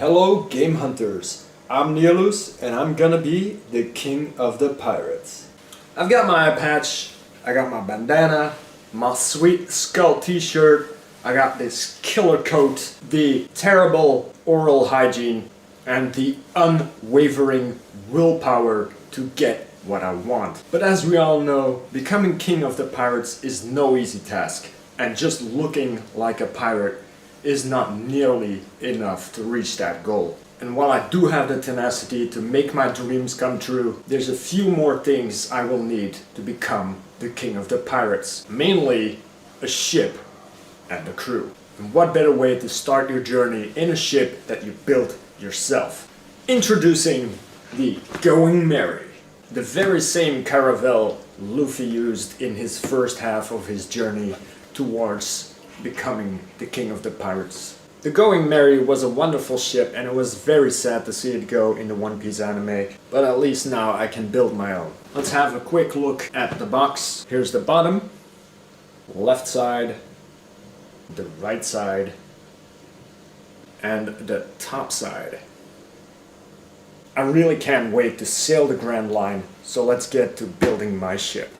Hello, game hunters. I'm Nielus, and I'm gonna be the king of the pirates. I've got my eye patch, I got my bandana, my sweet skull t-shirt, I got this killer coat, the terrible oral hygiene, and the unwavering willpower to get what I want. But as we all know, becoming king of the pirates is no easy task, and just looking like a pirate is not nearly enough to reach that goal. And while I do have the tenacity to make my dreams come true, there's a few more things I will need to become the king of the pirates. Mainly a ship and a crew. And what better way to start your journey in a ship that you built yourself? Introducing the Going Merry, the very same caravel Luffy used in his first half of his journey towards becoming the king of the pirates. The Going Merry was a wonderful ship, and it was very sad to see it go in the One Piece anime, but at least now I can build my own. Let's have a quick look at the box. Here's the bottom, left side, the right side, and the top side. I really can't wait to sail the Grand Line, so let's get to building my ship.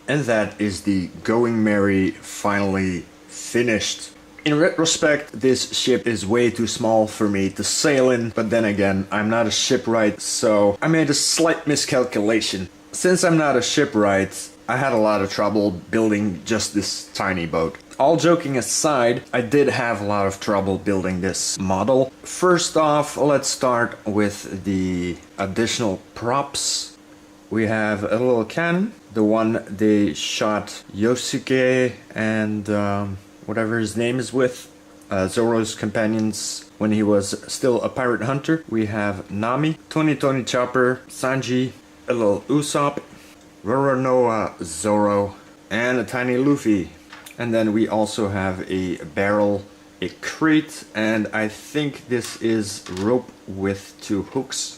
And that is the Going Merry finally finished. In retrospect, this ship is way too small for me to sail in, but then again, I'm not a shipwright, so I made a slight miscalculation. Since I'm not a shipwright, I had a lot of trouble building just this tiny boat. All joking aside, I did have a lot of trouble building this model. First off, let's start with the additional props. We have a little cannon, the one they shot Yosuke and whatever his name is with, Zoro's companions when he was still a pirate hunter. We have Nami, Tony Chopper, Sanji, a little Usopp, Roronoa Zoro, and a tiny Luffy. And then we also have a barrel, a crate, and I think this is rope with 2 hooks.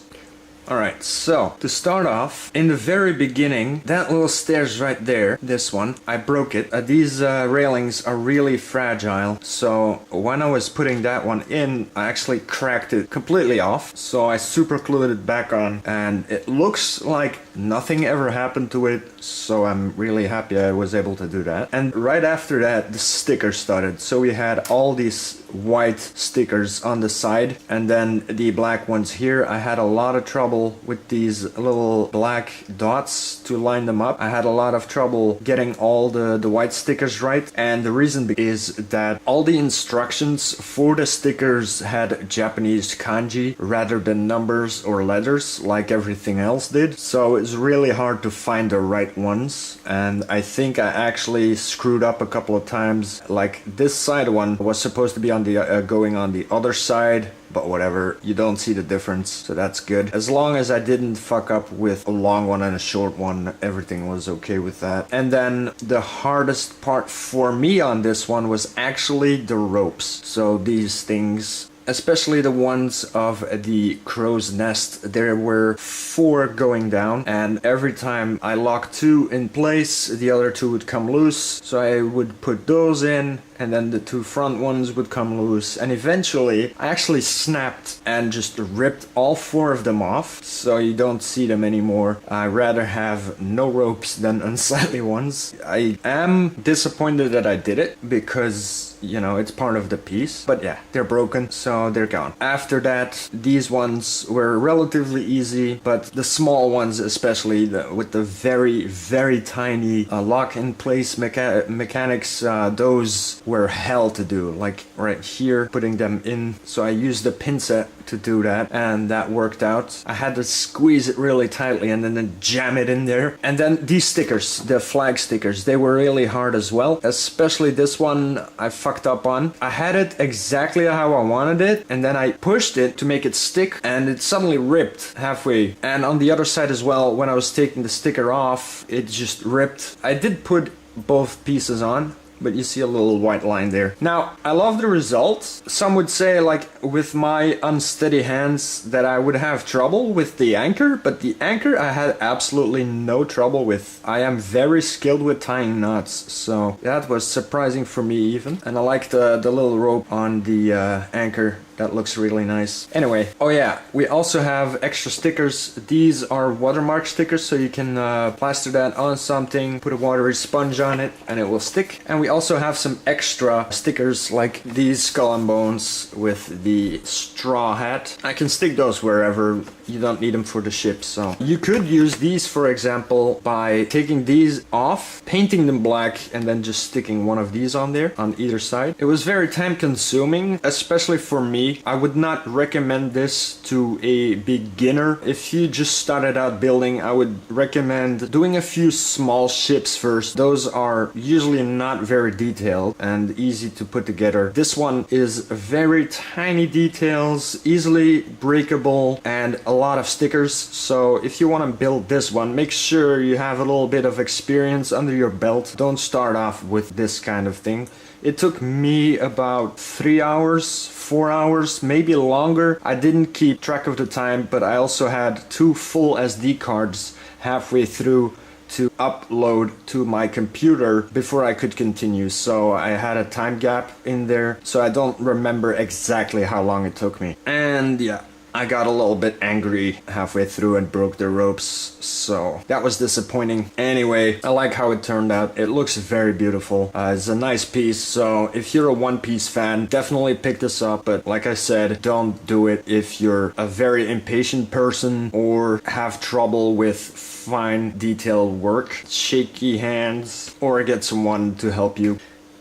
Alright, so to start off, in the very beginning, that little stairs right there, this one, I broke it. These railings are really fragile, so when I was putting that one in, I actually cracked it completely off. So I super glued it back on, and it looks like nothing ever happened to it, so I'm really happy I was able to do that. And right after that, the stickers started. So we had all these white stickers on the side, and then the black ones here. I had a lot of trouble with these little black dots to line them up. I had a lot of trouble getting all the white stickers right, and the reason is that all the instructions for the stickers had Japanese kanji rather than numbers or letters like everything else did, so it's really hard to find the right ones. And I think I actually screwed up a couple of times. Like this side one was supposed to be on the going on the other side, but whatever, you don't see the difference, so that's good. As long as I didn't fuck up with a long one and a short one, everything was okay with that. And then the hardest part for me on this one was actually the ropes. So these things, especially the ones of the crow's nest, there were 4 going down, and every time I locked 2 in place, the other 2 would come loose. So I would put those in, and then the 2 front ones would come loose, and eventually I actually snapped and just ripped all 4 of them off, so you don't see them anymore. I'd rather have no ropes than unsightly ones. I am disappointed that I did it, because, you know, it's part of the piece, but yeah, they're broken, so they're gone. After that, these ones were relatively easy, but the small ones, especially with the very, very tiny lock-in-place mechanics, those were hell to do. Like right here, putting them in. So I used the pin set to do that, and that worked out. I had to squeeze it really tightly and then jam it in there. And then these stickers, the flag stickers, they were really hard as well. Especially this one I fucked up on. I had it exactly how I wanted it, and then I pushed it to make it stick, and it suddenly ripped halfway. And on the other side as well, when I was taking the sticker off, it just ripped. I did put both pieces on, but you see a little white line there. Now, I love the results. Some would say, like, with my unsteady hands, that I would have trouble with the anchor, but the anchor I had absolutely no trouble with. I am very skilled with tying knots, so that was surprising for me even. And I like the little rope on the anchor. That looks really nice. Anyway, oh yeah, we also have extra stickers. These are watermark stickers, so you can plaster that on something, put a watery sponge on it, and it will stick. And we also have some extra stickers, like these skull and bones with the straw hat. I can stick those wherever. You don't need them for the ship, so. You could use these, for example, by taking these off, painting them black, and then just sticking one of these on there, on either side. It was very time consuming, especially for me. I would not recommend this to a beginner. If you just started out building, I would recommend doing a few small ships first. Those are usually not very detailed and easy to put together. This one is very tiny details, easily breakable, and a lot of stickers. So if you want to build this one, make sure you have a little bit of experience under your belt. Don't start off with this kind of thing. It took me about 3 hours, 4 hours, maybe longer. I didn't keep track of the time, but I also had 2 full SD cards halfway through to upload to my computer before I could continue. So I had a time gap in there, so I don't remember exactly how long it took me. And yeah, I got a little bit angry halfway through and broke the ropes, so that was disappointing. Anyway, I like how it turned out. It looks very beautiful. It's a nice piece, so if you're a One Piece fan, definitely pick this up. But like I said, don't do it if you're a very impatient person or have trouble with fine detailed work, shaky hands, or get someone to help you.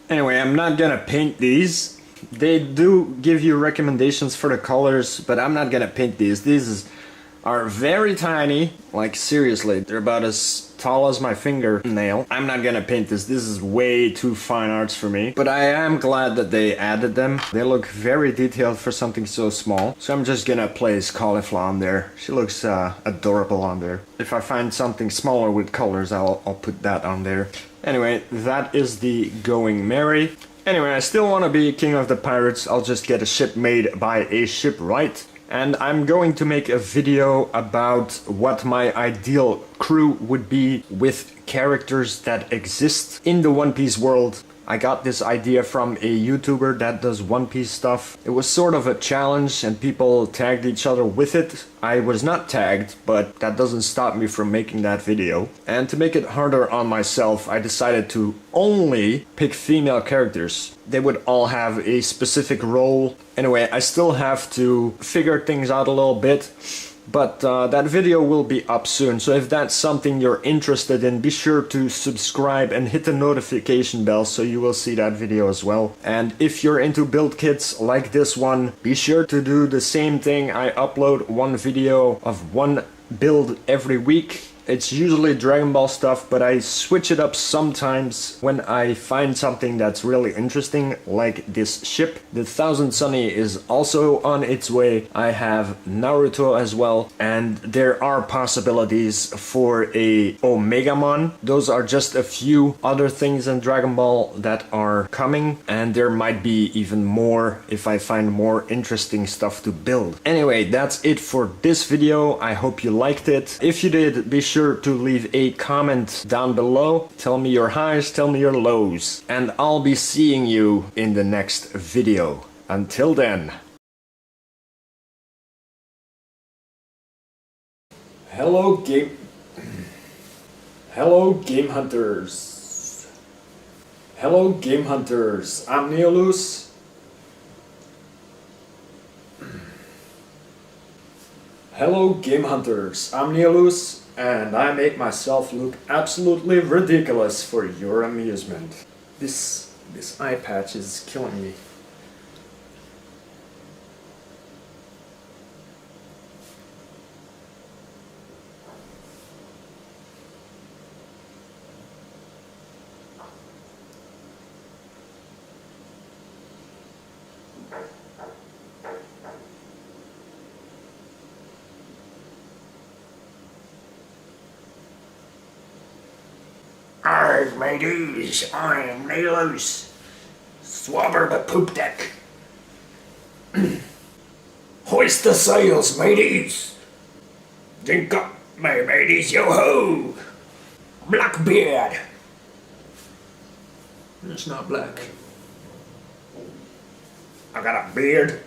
Anyway, I'm not gonna paint these. They do give you recommendations for the colors, but I'm not gonna paint these. These are very tiny, like seriously, they're about as tall as my fingernail. I'm not gonna paint this. This is way too fine arts for me, but I am glad that they added them. They look very detailed for something so small. So I'm just gonna place Caulifla on there. She looks adorable on there. If I find something smaller with colors, I'll put that on there. Anyway, that is the Going Merry. Anyway, I still want to be king of the pirates. I'll just get a ship made by a shipwright, and I'm going to make a video about what my ideal crew would be with characters that exist in the One Piece world. I got this idea from a YouTuber that does One Piece stuff. It was sort of a challenge and people tagged each other with it. I was not tagged, but that doesn't stop me from making that video. And to make it harder on myself, I decided to only pick female characters. They would all have a specific role. Anyway, I still have to figure things out a little bit. But that video will be up soon, so if that's something you're interested in, be sure to subscribe and hit the notification bell so you will see that video as well. And if you're into build kits like this one, be sure to do the same thing. I upload one video of one build every week. It's usually Dragon Ball stuff, but I switch it up sometimes when I find something that's really interesting, like this ship. The Thousand Sunny is also on its way. I have Naruto as well, and there are possibilities for a Omegamon. Those are just a few other things in Dragon Ball that are coming, and there might be even more if I find more interesting stuff to build. Anyway, that's it for this video. I hope you liked it. If you did, be sure to leave a comment down below. Tell me your highs, tell me your lows, and I'll be seeing you in the next video. Until then. Hello game hunters. Hello game hunters. I'm Neolus. Hello game hunters. I'm Neolus, and I make myself look absolutely ridiculous for your amusement. This eye patch is killing me. Arg, mateys, I'm Neolus. Swabber the poop deck. Hoist the sails, mateys. Drink up, my mateys, yo-ho! Blackbeard. It's not black. I got a beard.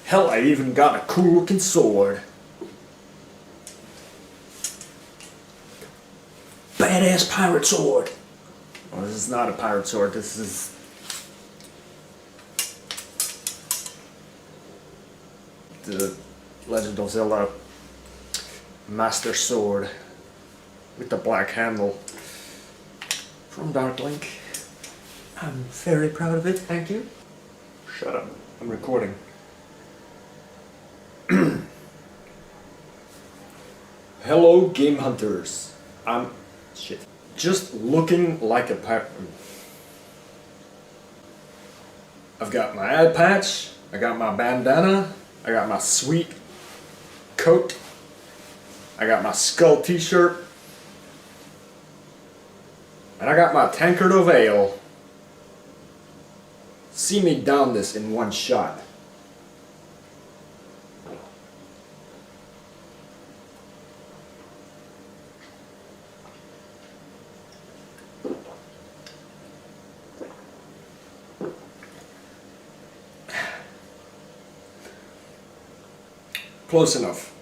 Hell, I even got a cool looking sword. Badass pirate sword. Well, this is not a pirate sword, this is... the Legend of Zelda Master Sword with the black handle from Dark Link. I'm very proud of it, thank you. Shut up, I'm recording. Hello game hunters. I'm... shit. Just looking like a pirate. I've got my eye patch, I got my bandana, I got my sweet coat, I got my skull t-shirt, and I got my tankard of ale. See me down this in one shot. Close enough.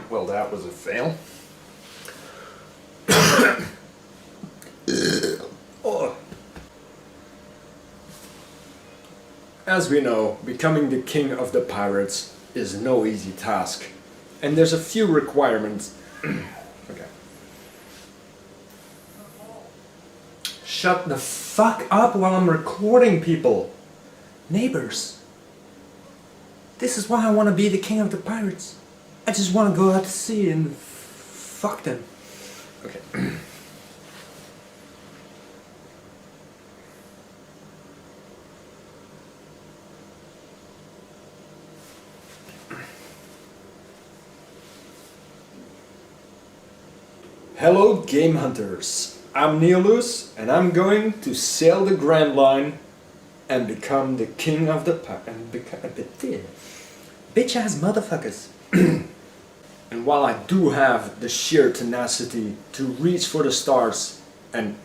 Well, that was a fail. Oh. As we know, becoming the king of the pirates is no easy task. And there's a few requirements. Okay. Shut the fuck up while I'm recording, people! Neighbors! This is why I want to be the king of the pirates. I just want to go out to sea and fuck them. Okay. Hello game hunters, I'm Neolus and I'm going to sail the Grand Line and become the king of the bitch ass motherfuckers. And while I do have the sheer tenacity to reach for the stars and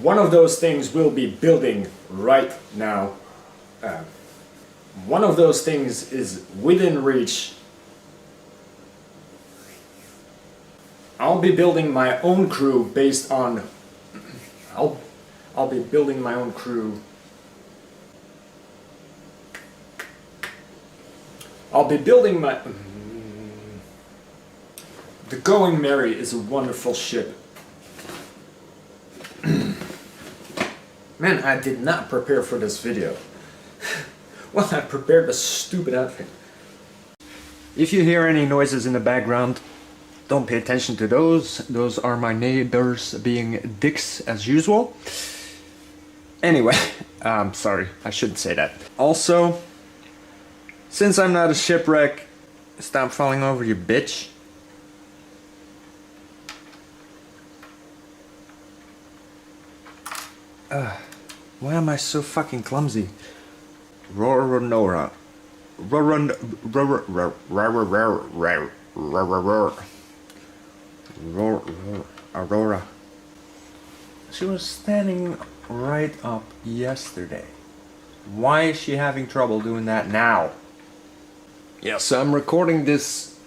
one of those things will be building right now. One of those things is within reach. I'll be building my own crew based on... I'll be building my own crew. I'll be building my... The Going Merry is a wonderful ship. Man, I did not prepare for this video. Well, I prepared a stupid outfit. If you hear any noises in the background, don't pay attention to those. Those are my neighbors being dicks as usual. Anyway, sorry, I shouldn't say that. Also, since I'm not a shipwreck, stop falling over, you bitch. Why am I so fucking clumsy? Roronora. Aurora. She was standing right up yesterday. Why is she having trouble doing that now? Yes, I'm recording this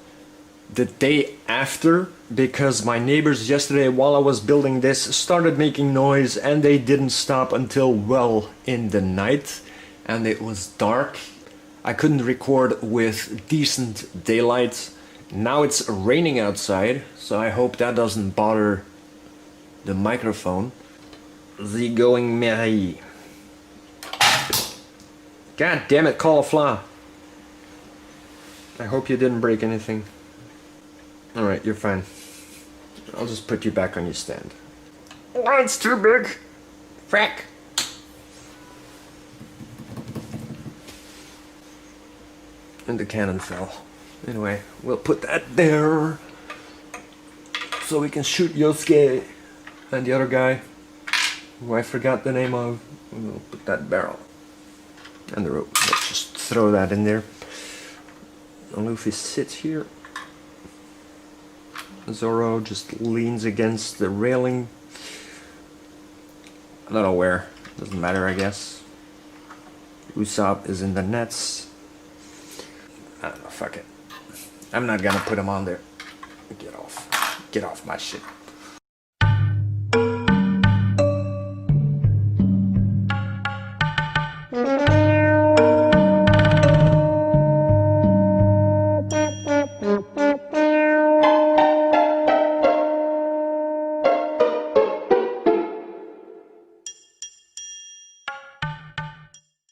the day after because my neighbors yesterday while I was building this started making noise and they didn't stop until well in the night and it was dark. I couldn't record with decent daylight. Now it's raining outside, so I hope that doesn't bother the microphone. The Going Merry. God damn it, cauliflower. I hope you didn't break anything. Alright, you're fine. I'll just put you back on your stand. Oh, it's too big! Frack! And the cannon fell. Anyway, we'll put that there so we can shoot Yosuke and the other guy who I forgot the name of. We'll put that barrel and the rope. Let's just throw that in there. Luffy sits here. Zoro just leans against the railing. I don't know where. Doesn't matter, I guess. Usopp is in the nets. I don't know, fuck it. I'm not gonna put him on there. Get off. Get off my shit.